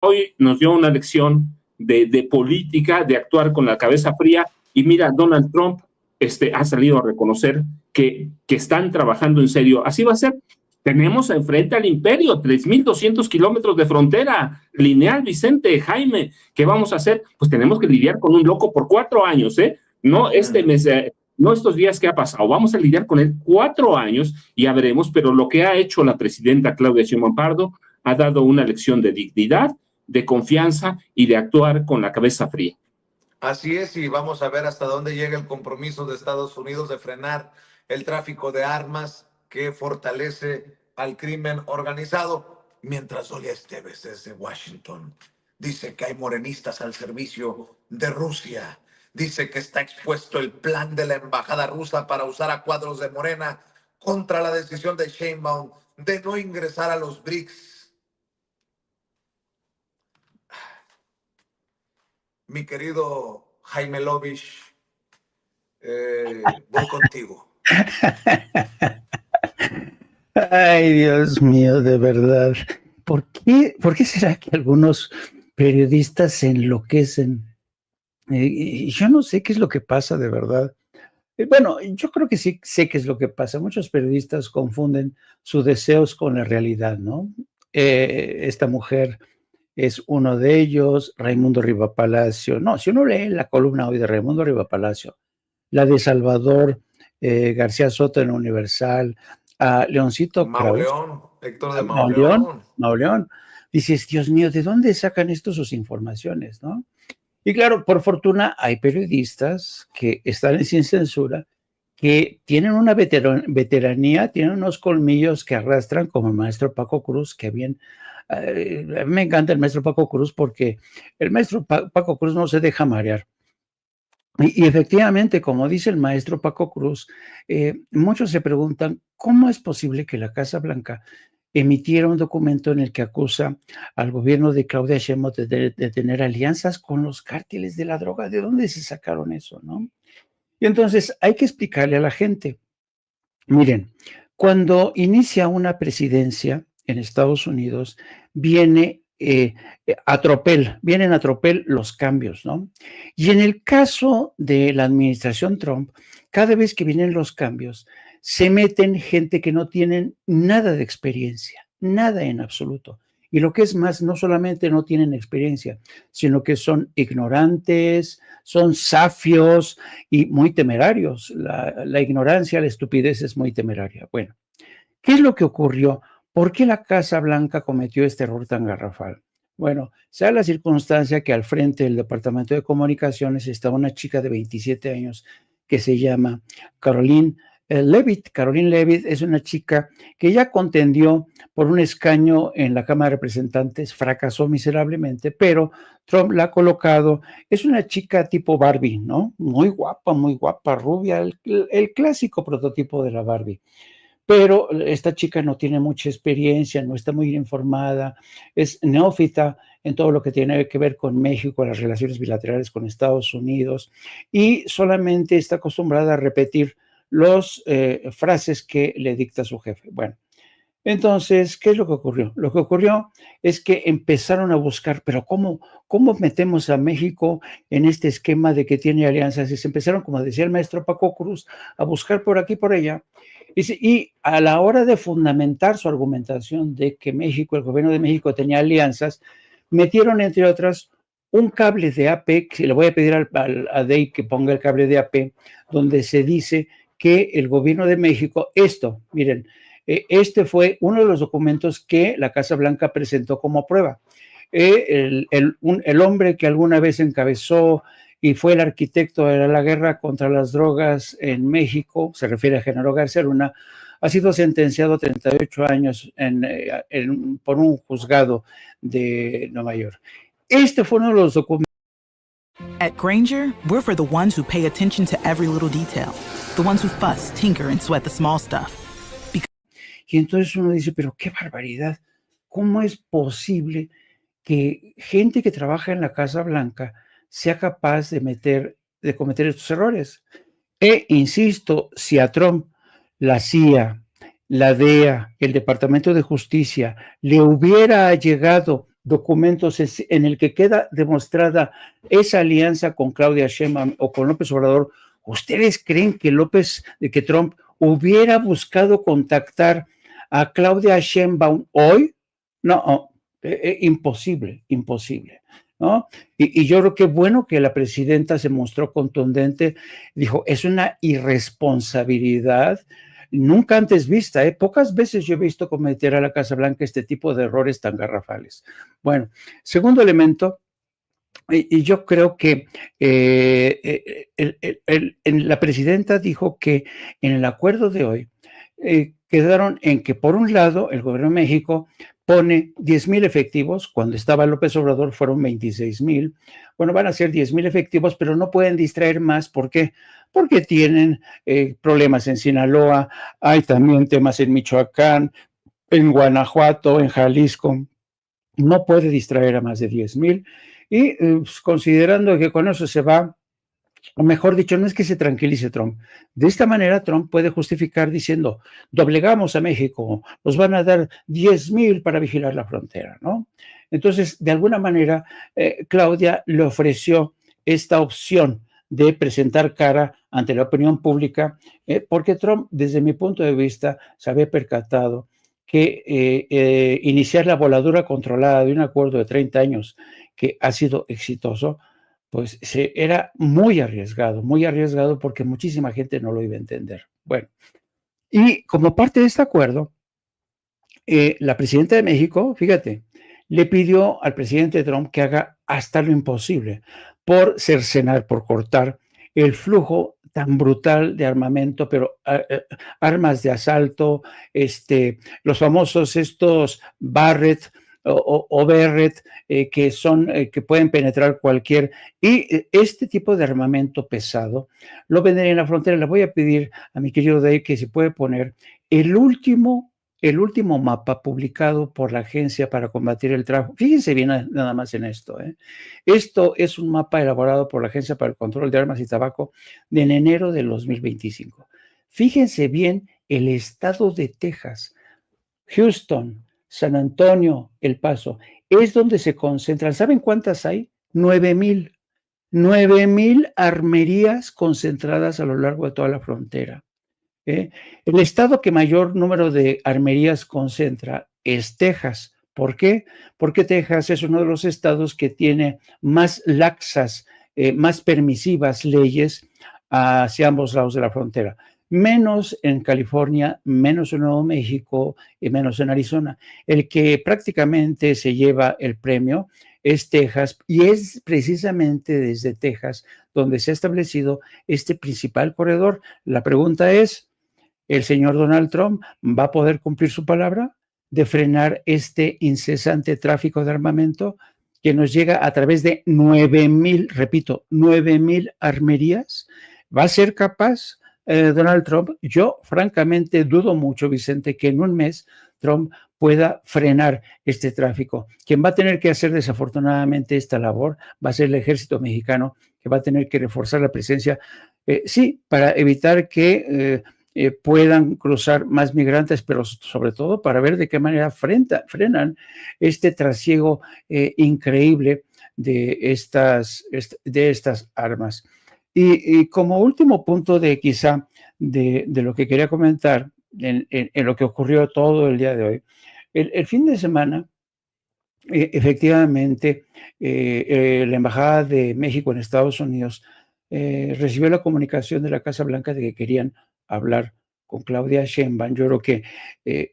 hoy nos dio una lección de política, de actuar con la cabeza fría, y mira, Donald Trump ha salido a reconocer que están trabajando en serio. Así va a ser. Tenemos enfrente al imperio, 3,200 kilómetros de frontera lineal, Vicente, Jaime. ¿Qué vamos a hacer? Pues tenemos que lidiar con un loco por 4 años, ¿eh? No este mes, no estos días que ha pasado. Vamos a lidiar con él 4 años y ya veremos, pero lo que ha hecho la presidenta Claudia Sheinbaum Pardo ha dado una lección de dignidad, de confianza y de actuar con la cabeza fría. Así es, y vamos a ver hasta dónde llega el compromiso de Estados Unidos de frenar el tráfico de armas que fortalece al crimen organizado. Mientras Olia Esteves desde Washington dice que hay morenistas al servicio de Rusia, dice que está expuesto el plan de la embajada rusa para usar a cuadros de Morena contra la decisión de Sheinbaum de no ingresar a los BRICS. Mi querido Jaime Lovich, voy contigo. Ay, Dios mío, de verdad. ¿Por qué será que algunos periodistas se enloquecen? Yo no sé qué es lo que pasa de verdad. Bueno, yo creo que sí sé qué es lo que pasa. Muchos periodistas confunden sus deseos con la realidad, ¿no? Esta mujer es uno de ellos, Raimundo Riva Palacio. No, si uno lee la columna hoy de Raimundo Riva Palacio, la de Salvador García Soto en la Universal, a Leoncito Mauleón, Héctor de Mauleón. Mauleón. Dices, Dios mío, ¿de dónde sacan estos sus informaciones, no? Y claro, por fortuna hay periodistas que están en Sin Censura, que tienen una veteranía, tienen unos colmillos que arrastran, como el maestro Paco Cruz, que bien, a mí me encanta el maestro Paco Cruz porque el maestro Paco Cruz no se deja marear. Y efectivamente, como dice el maestro Paco Cruz, muchos se preguntan, ¿cómo es posible que la Casa Blanca emitiera un documento en el que acusa al gobierno de Claudia Sheinbaum de tener alianzas con los cárteles de la droga? ¿De dónde se sacaron eso, no? Y entonces hay que explicarle a la gente. Miren, cuando inicia una presidencia en Estados Unidos, vienen a tropel los cambios, ¿no? Y en el caso de la administración Trump, cada vez que vienen los cambios, se meten gente que no tienen nada de experiencia, nada en absoluto. Y lo que es más, no solamente no tienen experiencia, sino que son ignorantes, son safios y muy temerarios. La ignorancia, la estupidez es muy temeraria. Bueno, ¿qué es lo que ocurrió? ¿Por qué la Casa Blanca cometió este error tan garrafal? Bueno, se da la circunstancia que al frente del Departamento de Comunicaciones está una chica de 27 años que se llama Caroline Leavitt. Caroline Leavitt es una chica que ya contendió por un escaño en la Cámara de Representantes, fracasó miserablemente, pero Trump la ha colocado. Es una chica tipo Barbie, ¿no? Muy guapa, rubia, el clásico prototipo de la Barbie. Pero esta chica no tiene mucha experiencia, no está muy informada, es neófita en todo lo que tiene que ver con México, las relaciones bilaterales con Estados Unidos, y solamente está acostumbrada a repetir las frases que le dicta su jefe. Bueno, entonces, ¿qué es lo que ocurrió? Lo que ocurrió es que empezaron a buscar, pero ¿cómo metemos a México en este esquema de que tiene alianzas? Y se empezaron, como decía el maestro Paco Cruz, a buscar por aquí, por allá. Y a la hora de fundamentar su argumentación de que México, el gobierno de México tenía alianzas, metieron, entre otras, un cable de AP, que le voy a pedir a Dave que ponga el cable de AP, donde se dice que el gobierno de México, miren, este fue uno de los documentos que la Casa Blanca presentó como prueba. El hombre que alguna vez encabezó y fue el arquitecto de la guerra contra las drogas en México, se refiere a Genaro García Luna, ha sido sentenciado a 38 años por un juzgado de Nueva York. Este fue uno de los documentos. At Grainger, we're for the ones who pay attention to every little detail, the ones who fuss, tinker, and sweat the small stuff. Y entonces uno dice, pero qué barbaridad, ¿cómo es posible que gente que trabaja en la Casa Blanca sea capaz de cometer estos errores? Insisto, si a Trump, la CIA, la DEA, el Departamento de Justicia le hubiera llegado documentos en el que queda demostrada esa alianza con Claudia Sheinbaum o con López Obrador, ¿ustedes creen que Trump hubiera buscado contactar a Claudia Sheinbaum hoy? No, imposible, imposible, ¿no? Y yo creo que bueno que la presidenta se mostró contundente, dijo, es una irresponsabilidad nunca antes vista, ¿eh? Pocas veces yo he visto cometer a la Casa Blanca este tipo de errores tan garrafales. Bueno, segundo elemento, y yo creo que la presidenta dijo que en el acuerdo de hoy quedaron en que, por un lado, el gobierno de México pone 10,000 efectivos, cuando estaba López Obrador fueron 26,000, bueno, van a ser 10,000 efectivos, pero no pueden distraer más, ¿por qué? Porque tienen problemas en Sinaloa, hay también temas en Michoacán, en Guanajuato, en Jalisco, no puede distraer a más de 10,000, y pues, considerando que con eso se va, o mejor dicho, no es que se tranquilice Trump. De esta manera Trump puede justificar diciendo, doblegamos a México, nos van a dar 10,000 para vigilar la frontera, ¿no? Entonces, de alguna manera, Claudia le ofreció esta opción de presentar cara ante la opinión pública, porque Trump, desde mi punto de vista, se había percatado que iniciar la voladura controlada de un acuerdo de 30 años que ha sido exitoso, pues era muy arriesgado porque muchísima gente no lo iba a entender. Bueno, y como parte de este acuerdo, la presidenta de México, fíjate, le pidió al presidente Trump que haga hasta lo imposible por cercenar, por cortar el flujo tan brutal de armamento, pero armas de asalto, los famosos estos Barrett o Berrett, que pueden penetrar cualquier, y este tipo de armamento pesado lo venden en la frontera. Le voy a pedir a mi querido Dave que se puede poner el último mapa publicado por la Agencia para Combatir el Tráfico. Fíjense bien nada más en esto. Esto es un mapa elaborado por la Agencia para el Control de Armas y Tabaco en enero del 2025. Fíjense bien el estado de Texas, Houston, San Antonio, El Paso, es donde se concentran. ¿Saben cuántas hay? 9,000. 9,000 armerías concentradas a lo largo de toda la frontera. El estado que mayor número de armerías concentra es Texas. ¿Por qué? Porque Texas es uno de los estados que tiene más laxas, más permisivas leyes hacia ambos lados de la frontera. Menos en California, menos en Nuevo México y menos en Arizona. El que prácticamente se lleva el premio es Texas, y es precisamente desde Texas donde se ha establecido este principal corredor. La pregunta es, ¿el señor Donald Trump va a poder cumplir su palabra de frenar este incesante tráfico de armamento que nos llega a través de 9,000, repito, 9,000 armerías? ¿Va a ser capaz Donald Trump? Yo francamente dudo mucho, Vicente, que en un mes Trump pueda frenar este tráfico. Quien va a tener que hacer desafortunadamente esta labor va a ser el ejército mexicano, que va a tener que reforzar la presencia, sí, para evitar que puedan cruzar más migrantes, pero sobre todo para ver de qué manera frenan este trasiego increíble de estas armas. Y como último punto de quizá de lo que quería comentar en lo que ocurrió todo el día de hoy, el fin de semana, efectivamente, la Embajada de México en Estados Unidos recibió la comunicación de la Casa Blanca de que querían hablar con Claudia Sheinbaum. Yo creo que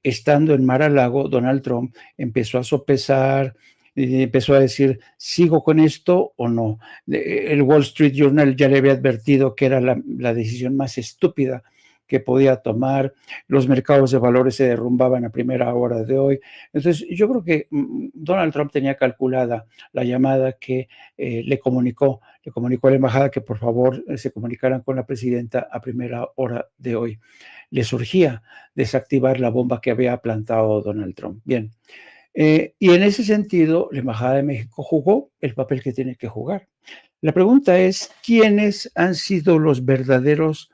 estando en Mar-a-Lago, Donald Trump empezó a sopesar, empezó a decir, ¿sigo con esto o no? El Wall Street Journal ya le había advertido que era la decisión más estúpida que podía tomar. Los mercados de valores se derrumbaban a primera hora de hoy. Entonces, yo creo que Donald Trump tenía calculada la llamada que le comunicó a la embajada que por favor se comunicaran con la presidenta a primera hora de hoy. Le surgía desactivar la bomba que había plantado Donald Trump. Bien. Y en ese sentido, la Embajada de México jugó el papel que tiene que jugar. La pregunta es, ¿quiénes han sido los verdaderos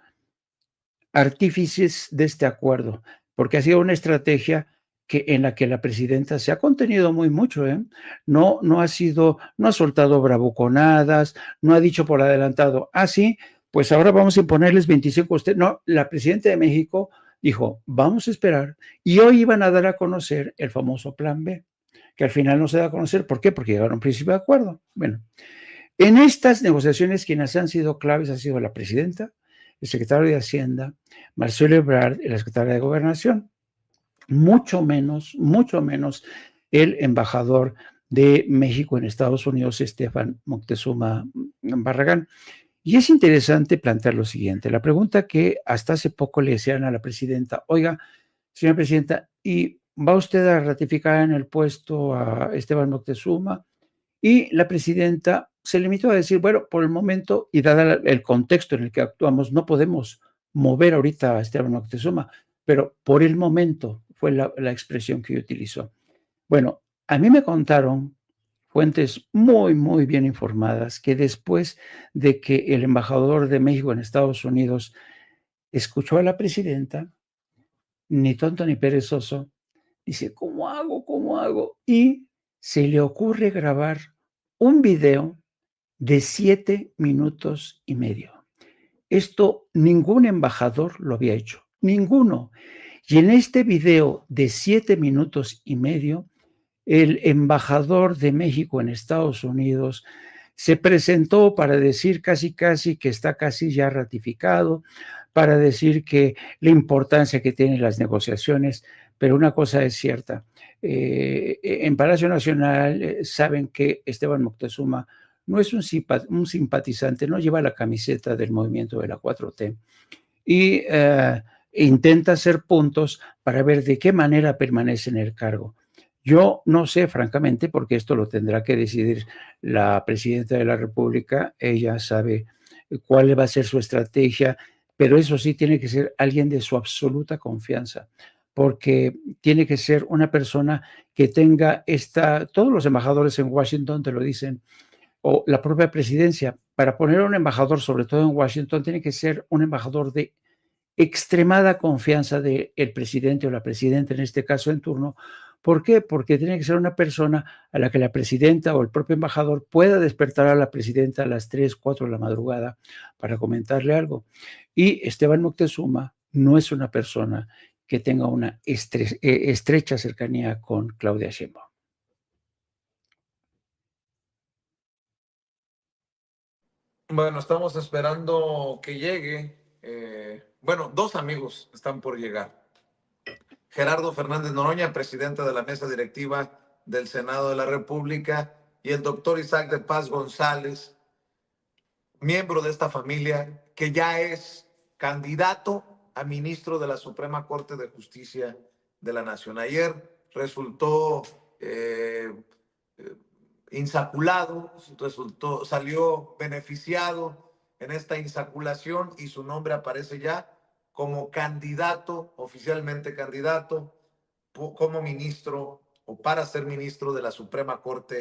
artífices de este acuerdo? Porque ha sido una estrategia en la que la presidenta se ha contenido muy mucho, ¿eh? No ha soltado bravuconadas, no ha dicho por adelantado, sí, pues ahora vamos a imponerles 25 a usted. No, la presidenta de México dijo, vamos a esperar, y hoy iban a dar a conocer el famoso Plan B, que al final no se da a conocer. ¿Por qué? Porque llegaron a un principio de acuerdo. Bueno, en estas negociaciones quienes han sido claves ha sido la presidenta, el secretario de Hacienda, Marcelo Ebrard y la secretaria de Gobernación. Mucho menos el embajador de México en Estados Unidos, Esteban Moctezuma Barragán. Y es interesante plantear lo siguiente, la pregunta que hasta hace poco le decían a la presidenta, oiga, señora presidenta, ¿y va usted a ratificar en el puesto a Esteban Moctezuma? Y la presidenta se limitó a decir, bueno, por el momento, y dada el contexto en el que actuamos, no podemos mover ahorita a Esteban Moctezuma, pero por el momento fue la expresión que utilizó. Bueno, a mí me contaron fuentes muy bien informadas que después de que el embajador de México en Estados Unidos escuchó a la presidenta, ni tonto ni perezoso, dice, ¿cómo hago? ¿Cómo hago? Y se le ocurre grabar un video de 7 minutos y medio. Esto ningún embajador lo había hecho, ninguno. Y en este video de 7 minutos y medio, el embajador de México en Estados Unidos se presentó para decir casi que está casi ya ratificado, para decir que la importancia que tienen las negociaciones, pero una cosa es cierta, en Palacio Nacional saben que Esteban Moctezuma no es un simpatizante, no lleva la camiseta del movimiento de la 4T y intenta hacer puntos para ver de qué manera permanece en el cargo. Yo no sé, francamente, porque esto lo tendrá que decidir la presidenta de la República. Ella sabe cuál va a ser su estrategia, pero eso sí tiene que ser alguien de su absoluta confianza, porque tiene que ser una persona que tenga todos los embajadores en Washington te lo dicen, o la propia presidencia. Para poner a un embajador, sobre todo en Washington, tiene que ser un embajador de extremada confianza del presidente o la presidenta, en este caso en turno. ¿Por qué? Porque tiene que ser una persona a la que la presidenta o el propio embajador pueda despertar a la presidenta a las 3, 4 de la madrugada para comentarle algo. Y Esteban Moctezuma no es una persona que tenga una estrecha cercanía con Claudia Sheinbaum. Bueno, estamos esperando que llegue. Bueno, dos amigos están por llegar. Gerardo Fernández Noroña, presidente de la mesa directiva del Senado de la República, y el doctor Isaac de Paz González, miembro de esta familia, que ya es candidato a ministro de la Suprema Corte de Justicia de la Nación. Ayer resultó insaculado, salió beneficiado en esta insaculación y su nombre aparece ya como candidato, oficialmente candidato, como ministro o para ser ministro de la Suprema Corte